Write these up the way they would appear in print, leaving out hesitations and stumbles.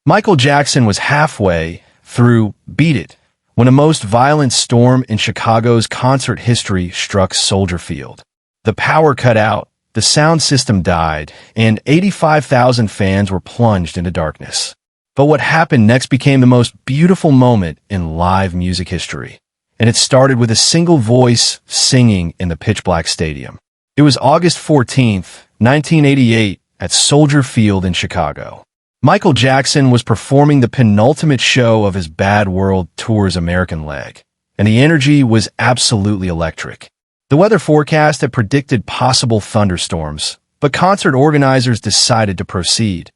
Michael Jackson was halfway through Beat It when a most violent storm in Chicago's concert history struck Soldier Field. The power cut out, the sound system died, and 85,000 fans were plunged into darkness. But what happened next became the most beautiful moment in live music history. And it started with a single voice singing in the pitch-black stadium. It was August 14th, 1988, at Soldier Field in Chicago. Michael Jackson was performing the penultimate show of his Bad World Tour's American leg, and the energy was absolutely electric. The weather forecast had predicted possible thunderstorms, but concert organizers decided to proceed.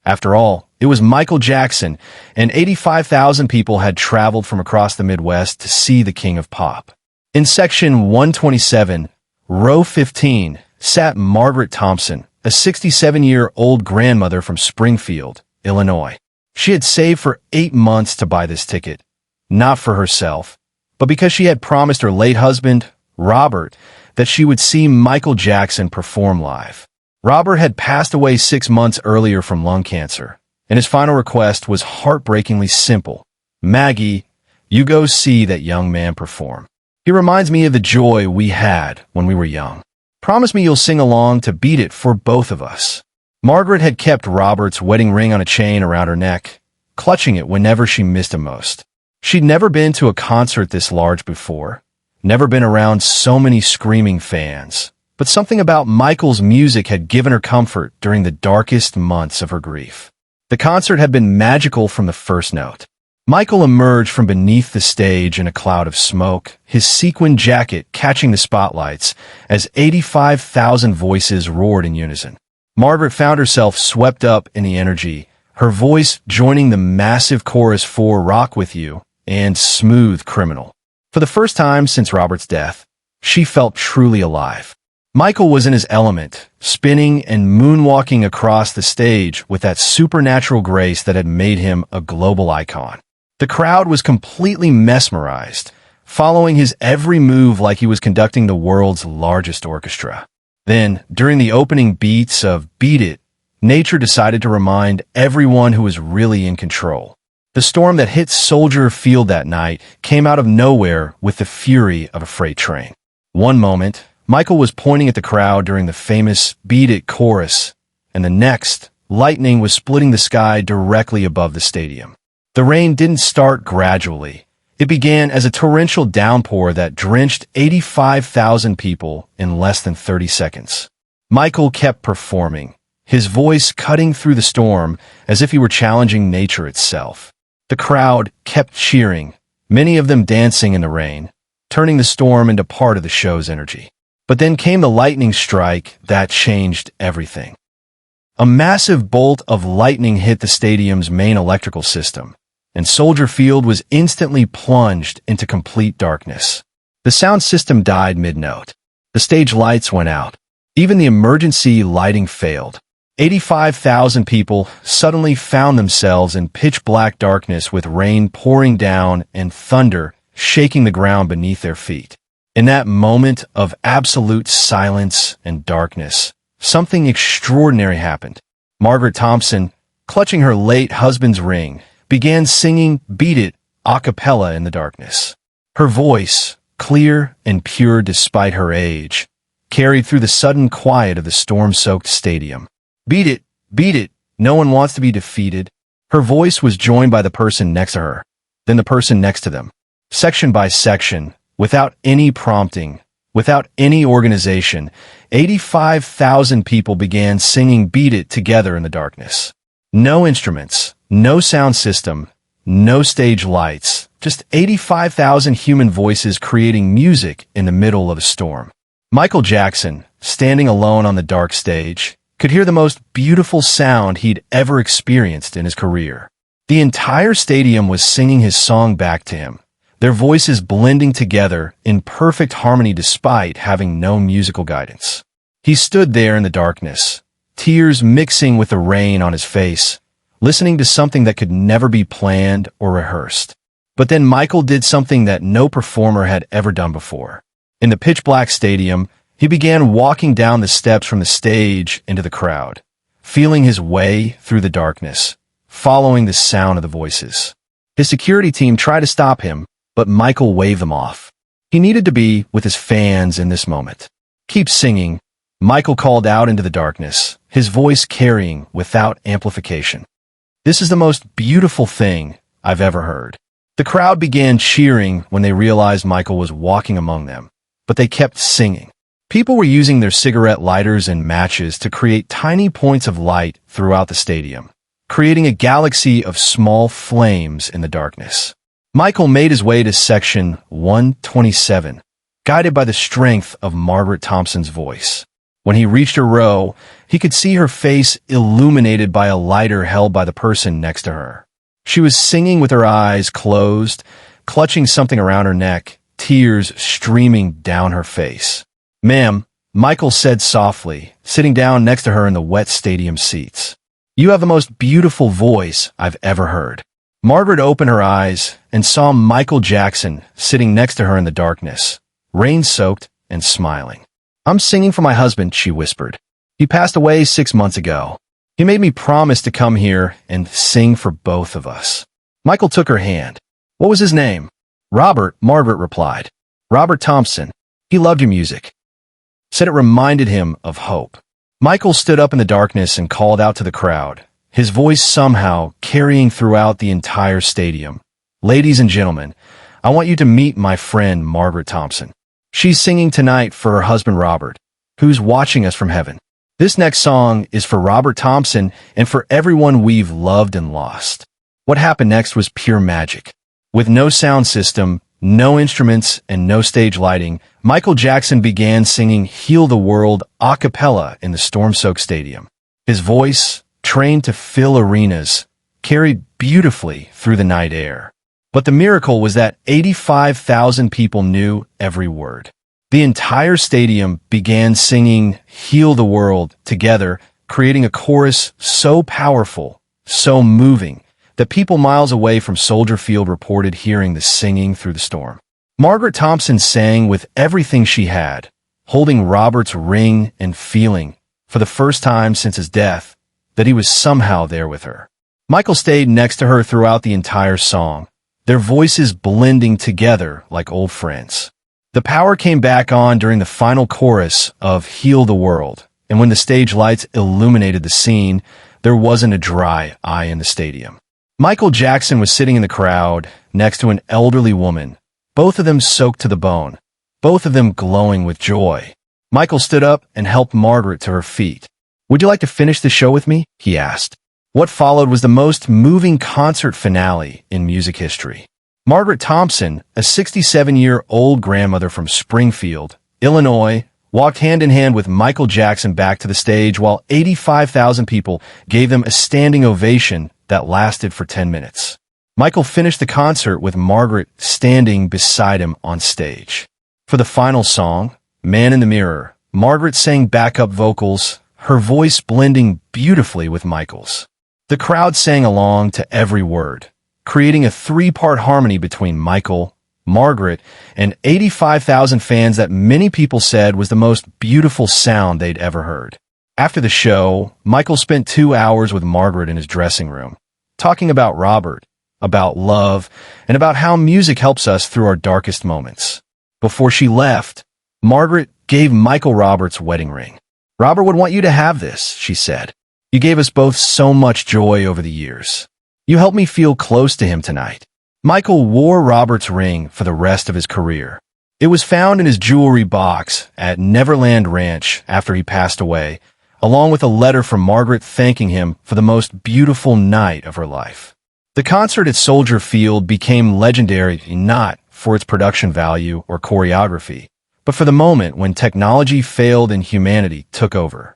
After all, it was Michael Jackson, and 85,000 people had traveled from across the Midwest to see the King of Pop. In section 127, row 15, sat Margaret Thompson, a 67-year-old grandmother from Springfield, Illinois. She had saved for 8 months to buy this ticket, not for herself, but because she had promised her late husband, Robert, that she would see Michael Jackson perform live. Robert had passed away 6 months earlier from lung cancer, and his final request was heartbreakingly simple. Maggie, you go see that young man perform. He reminds me of the joy we had when we were young. Promise me you'll sing along to Beat It for both of us. Margaret had kept Robert's wedding ring on a chain around her neck, clutching it whenever she missed him most. She'd never been to a concert this large before, never been around so many screaming fans, but something about Michael's music had given her comfort during the darkest months of her grief. The concert had been magical from the first note. Michael emerged from beneath the stage in a cloud of smoke, his sequin jacket catching the spotlights as 85,000 voices roared in unison. Margaret found herself swept up in the energy, her voice joining the massive chorus for Rock With You and Smooth Criminal. For the first time since Robert's death, she felt truly alive. Michael was in his element, spinning and moonwalking across the stage with that supernatural grace that had made him a global icon. The crowd was completely mesmerized, following his every move like he was conducting the world's largest orchestra. Then, during the opening beats of Beat It, nature decided to remind everyone who was really in control. The storm that hit Soldier Field that night came out of nowhere with the fury of a freight train. One moment, Michael was pointing at the crowd during the famous Beat It chorus, and the next, lightning was splitting the sky directly above the stadium. The rain didn't start gradually. It began as a torrential downpour that drenched 85,000 people in less than 30 seconds. Michael kept performing, his voice cutting through the storm as if he were challenging nature itself. The crowd kept cheering, many of them dancing in the rain, turning the storm into part of the show's energy. But then came the lightning strike that changed everything. A massive bolt of lightning hit the stadium's main electrical system, and Soldier Field was instantly plunged into complete darkness. The sound system died mid-note. The stage lights went out. Even the emergency lighting failed. 85,000 people suddenly found themselves in pitch-black darkness with rain pouring down and thunder shaking the ground beneath their feet. In that moment of absolute silence and darkness, something extraordinary happened. Margaret Thompson, clutching her late husband's ring, began singing Beat It acapella in the darkness. Her voice, clear and pure despite her age, carried through the sudden quiet of the storm-soaked stadium. Beat it, no one wants to be defeated. Her voice was joined by the person next to her, then the person next to them. Section by section, without any prompting, without any organization, 85,000 people began singing Beat It together in the darkness. No instruments, no sound system, no stage lights, just 85,000 human voices creating music in the middle of a storm. Michael Jackson, standing alone on the dark stage, could hear the most beautiful sound he'd ever experienced in his career. The entire stadium was singing his song back to him, their voices blending together in perfect harmony despite having no musical guidance. He stood there in the darkness, tears mixing with the rain on his face, listening to something that could never be planned or rehearsed. But then Michael did something that no performer had ever done before. In the pitch-black stadium, he began walking down the steps from the stage into the crowd, feeling his way through the darkness, following the sound of the voices. His security team tried to stop him, but Michael waved them off. He needed to be with his fans in this moment. "Keep singing," Michael called out into the darkness, his voice carrying without amplification. "This is the most beautiful thing I've ever heard." The crowd began cheering when they realized Michael was walking among them, but they kept singing. People were using their cigarette lighters and matches to create tiny points of light throughout the stadium, creating a galaxy of small flames in the darkness. Michael made his way to section 127, guided by the strength of Margaret Thompson's voice. When he reached her row, he could see her face illuminated by a lighter held by the person next to her. She was singing with her eyes closed, clutching something around her neck, tears streaming down her face. "Ma'am," Michael said softly, sitting down next to her in the wet stadium seats. "You have the most beautiful voice I've ever heard." Margaret opened her eyes and saw Michael Jackson sitting next to her in the darkness, rain-soaked and smiling. "I'm singing for my husband," she whispered. "He passed away 6 months ago. He made me promise to come here and sing for both of us." Michael took her hand. "What was his name?" "Robert," Margaret replied. "Robert Thompson. He loved your music. Said it reminded him of hope." Michael stood up in the darkness and called out to the crowd, his voice somehow carrying throughout the entire stadium. "Ladies and gentlemen, I want you to meet my friend Margaret Thompson. She's singing tonight for her husband Robert, who's watching us from heaven. This next song is for Robert Thompson and for everyone we've loved and lost." What happened next was pure magic. With no sound system, no instruments, and no stage lighting, Michael Jackson began singing "Heal the World" a cappella in the storm-soaked stadium. His voice, trained to fill arenas, carried beautifully through the night air. But the miracle was that 85,000 people knew every word. The entire stadium began singing "Heal the World" together, creating a chorus so powerful, so moving, that people miles away from Soldier Field reported hearing the singing through the storm. Margaret Thompson sang with everything she had, holding Robert's ring and feeling, for the first time since his death, that he was somehow there with her. Michael stayed next to her throughout the entire song, their voices blending together like old friends. The power came back on during the final chorus of "Heal the World," and when the stage lights illuminated the scene, there wasn't a dry eye in the stadium. Michael Jackson was sitting in the crowd next to an elderly woman, both of them soaked to the bone, both of them glowing with joy. Michael stood up and helped Margaret to her feet. "Would you like to finish the show with me?" he asked. What followed was the most moving concert finale in music history. Margaret Thompson, a 67-year-old grandmother from Springfield, Illinois, walked hand-in-hand with Michael Jackson back to the stage while 85,000 people gave them a standing ovation that lasted for 10 minutes. Michael finished the concert with Margaret standing beside him on stage. For the final song, "Man in the Mirror," Margaret sang backup vocals, her voice blending beautifully with Michael's. The crowd sang along to every word, creating a three-part harmony between Michael, Margaret, and 85,000 fans that many people said was the most beautiful sound they'd ever heard. After the show, Michael spent 2 hours with Margaret in his dressing room, talking about Robert, about love, and about how music helps us through our darkest moments. Before she left, Margaret gave Michael Robert's wedding ring. "Robert would want you to have this," she said. "You gave us both so much joy over the years. You helped me feel close to him tonight." Michael wore Robert's ring for the rest of his career. It was found in his jewelry box at Neverland Ranch after he passed away, along with a letter from Margaret thanking him for the most beautiful night of her life. The concert at Soldier Field became legendary not for its production value or choreography, but for the moment when technology failed and humanity took over.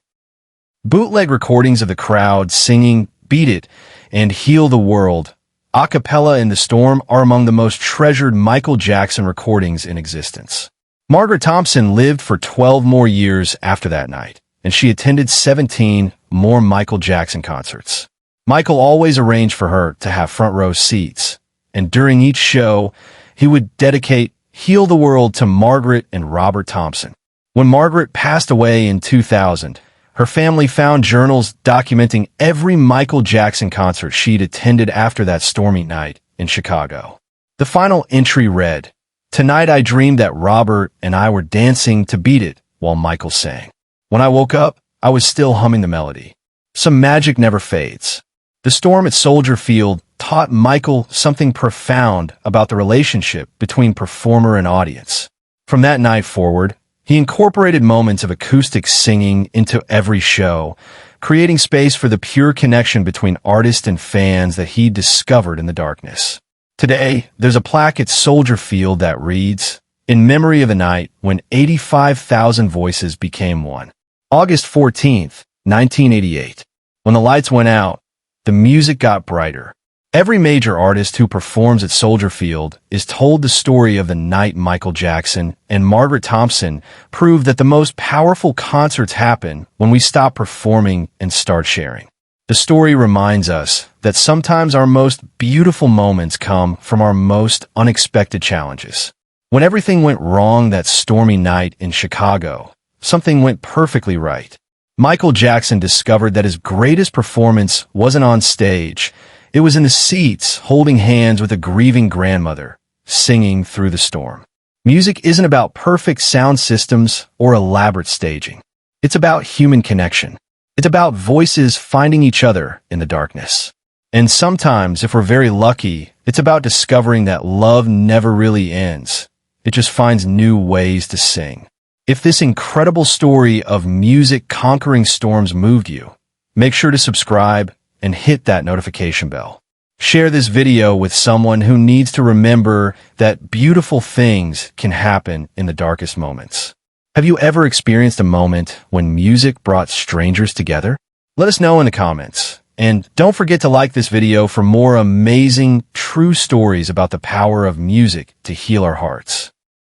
Bootleg recordings of the crowd singing "Beat It" and "Heal the World" a cappella in the storm are among the most treasured Michael Jackson recordings in existence. Margaret Thompson lived for 12 more years after that night, and she attended 17 more Michael Jackson concerts. Michael always arranged for her to have front row seats, and during each show, he would dedicate "Heal the World" to Margaret and Robert Thompson. When Margaret passed away in 2000, Her family found journals documenting every Michael Jackson concert she'd attended after that stormy night in Chicago. The final entry read, "Tonight I dreamed that Robert and I were dancing to Beat It while Michael sang. When I woke up, I was still humming the melody." Some magic never fades. The storm at Soldier Field taught Michael something profound about the relationship between performer and audience. From that night forward, he incorporated moments of acoustic singing into every show, creating space for the pure connection between artist and fans that he discovered in the darkness. Today, there's a plaque at Soldier Field that reads, "In memory of a night when 85,000 voices became one. August 14th, 1988. When the lights went out, the music got brighter." Every major artist who performs at Soldier Field is told the story of the night Michael Jackson and Margaret Thompson proved that the most powerful concerts happen when we stop performing and start sharing. The story reminds us that sometimes our most beautiful moments come from our most unexpected challenges. When everything went wrong that stormy night in Chicago, something went perfectly right. Michael Jackson discovered that his greatest performance wasn't on stage. It was in the seats, holding hands with a grieving grandmother, singing through the storm. Music isn't about perfect sound systems or elaborate staging. It's about human connection. It's about voices finding each other in the darkness. And sometimes, if we're very lucky, it's about discovering that love never really ends. It just finds new ways to sing. If this incredible story of music conquering storms moved you, make sure to subscribe and hit that notification bell. Share this video with someone who needs to remember that beautiful things can happen in the darkest moments. Have you ever experienced a moment when music brought strangers together? Let us know in the comments. And don't forget to like this video for more amazing, true stories about the power of music to heal our hearts.